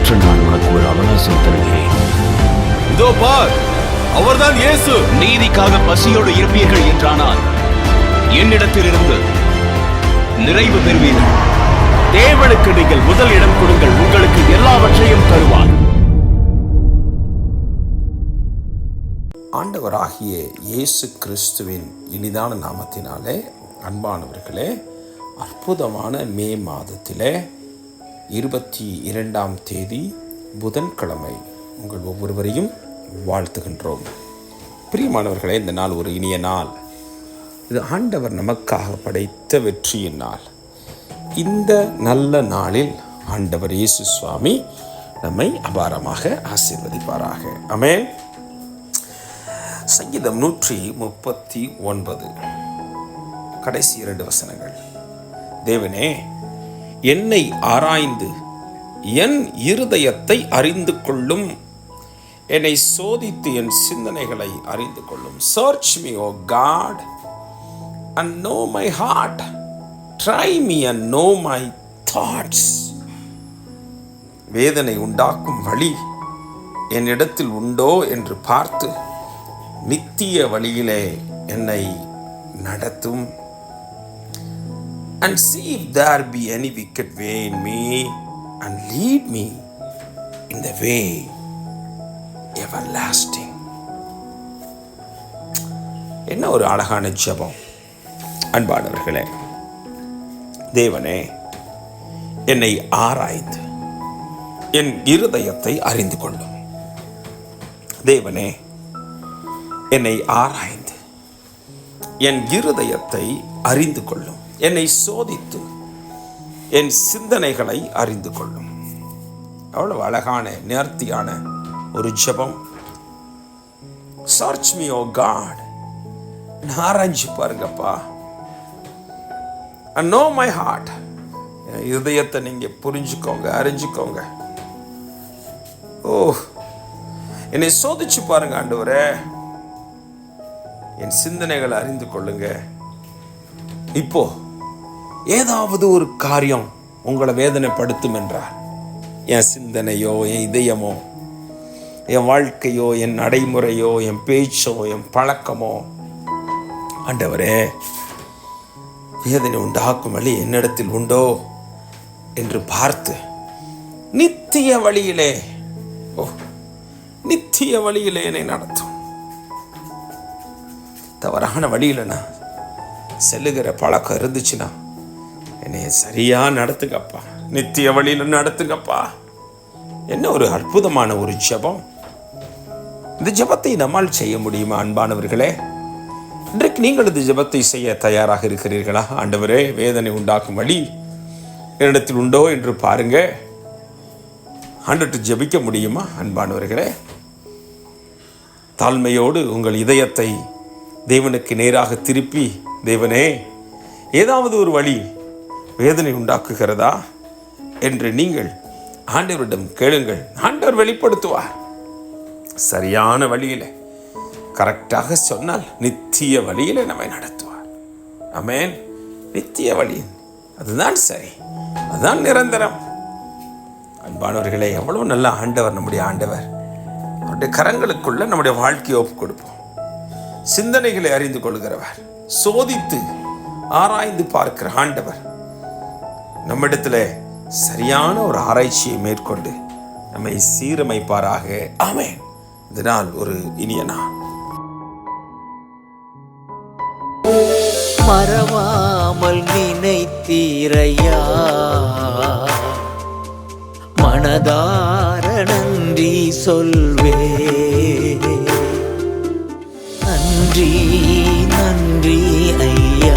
மாற்ற நான் உனக்கு ஒரு அவகாசம் தருகிறேன். இதோ பார், அவர்தான் இயேசு. நீதிக்காக பசியோடு இருப்பீர்கள் என்றானால் என்னிடத்திலிருந்து நிறைவு பெறுவீர்கள். தேவனுக்கு நீங்கள் முதல் இடம் கொடுங்கள், உங்களுக்கு எல்லாவற்றையும் தருவார். ஆண்டவராகிய இயேசு கிறிஸ்துவின் இனிதான நாமத்தினாலே அன்பானவர்களே, அற்புதமான மே மாதத்திலே 22ஆம் தேதி புதன்கிழமை உங்கள் ஒவ்வொருவரையும் வாழ்த்துகின்றோம். பிரியமானவர்களே, இந்த நாள் ஒரு இனிய நாள். இது ஆண்டவர் நமக்காக படைத்த வெற்றியின் நாள். இந்த நல்ல நாளில் ஆண்டவர் இயேசு சுவாமி நம்மை அபாரமாக ஆசீர்வதிப்பாராக. ஆமென். சங்கீதம் 139 கடைசி 2 வசனங்கள். தேவனே, என்னை ஆராய்ந்து என் இருதயத்தை அறிந்து கொள்ளும், என்னை சோதித்து என் சிந்தனைகளை அறிந்து கொள்ளும். Search me, O God, and know my heart. Try me and know my thoughts. வேதனை உண்டாக்கும் வழி என்னிடத்தில் உண்டோ என்று பார்த்து நித்திய வழியிலே என்னை நடத்தும். And see if there be any wicked way in me, and lead me in the way everlasting. என்ன ஒரு அழகான ஜெபம் அன்பானவர்களே. தேவனே, என்னை ஆராய்ந்து என் இருதயத்தை அறிந்து கொள்ளும். தேவனே, என்னை ஆராய்ந்து என் இருதயத்தை அறிந்து கொள்ளும், என்னை சோதித்து என் சிந்தனைகளை அறிந்து கொள்ளும். அவ்வளவு அழகான நேர்த்தியான ஒரு ஜெபம். Search me, O God. ஆராய்ஞ்சு பாருங்கப்பா. And know my heart. என் இருதயத்தை நீங்க புரிஞ்சுக்கோங்க, அறிஞ்சுக்கோங்க. ஓ, என்னை சோதிச்சு பாருங்க ஆண்டவரே. என் சிந்தனைகளை அறிந்து கொள்ளுங்க. இப்போ ஏதாவது ஒரு காரியம் உங்களை வேதனைப்படுத்தும் என்றால், என் சிந்தனையோ, என் இதயமோ, என் வாழ்க்கையோ, என் நடைமுறையோ, என் பேச்சோ, என் பழக்கமோ, ஆண்டவரே, வேதனை உண்டாக்கும் வழி என்னிடத்தில் உண்டோ என்று பார்த்து நித்திய வழியிலே, நித்திய வழியிலே என்னை நடத்தும். தவறான வழியில் நான் செல்லுகிற பழக்கம் இருந்துச்சுன்னா என்னை சரியா நடத்துங்கப்பா, நித்திய வழியில் நடத்துங்கப்பா. என்ன ஒரு அற்புதமான ஒரு ஜெபம். இந்த ஜெபத்தை நம்மால் செய்ய முடியுமா அன்பானவர்களே? இன்றைக்கு நீங்கள் இந்த ஜெபத்தை செய்ய தயாராக இருக்கிறீர்களா? ஆண்டவரே, வேதனை உண்டாக்கும் வழி என்னிடத்தில் உண்டோ என்று பாருங்க. ஆண்டவர்கிட்ட ஜெபிக்க முடியுமா அன்பானவர்களே? தாழ்மையோடு உங்கள் இதயத்தை தேவனுக்கு நேராக திருப்பி, தேவனே, ஏதாவது ஒரு வழி வேதனை உண்டாக்குகிறதா என்று நீங்கள் ஆண்டவரிடம் கேளுங்கள். ஆண்டவர் வெளிப்படுத்துவார். சரியான வழியில், கரெக்டாக சொன்னால் நித்திய வழியில் நம்மை நடத்துவார். ஆமென். நித்திய வழி, அதுதான் சரி, அதுதான் நிரந்தரம். அன்பானவர்களே, எவ்வளவு நல்ல ஆண்டவர் நம்முடைய ஆண்டவர். அவருடைய கரங்களுக்குள்ள நம்முடைய வாழ்க்கையை ஒப்பு கொடுப்போம். சிந்தனைகளை அறிந்து கொள்கிறவர், சோதித்து ஆராய்ந்து பார்க்கிற ஆண்டவர் நம்மிடத்துல சரியான ஒரு ஆராய்ச்சியை மேற்கொண்டு நம்மை சீரமைப்பாராக. ஆமென். இதனால் ஒரு இனிய நாள். மறவாமல் நினைத்தீரையா, மனதார நன்றி சொல்வே. நன்றி நன்றி ஐயா.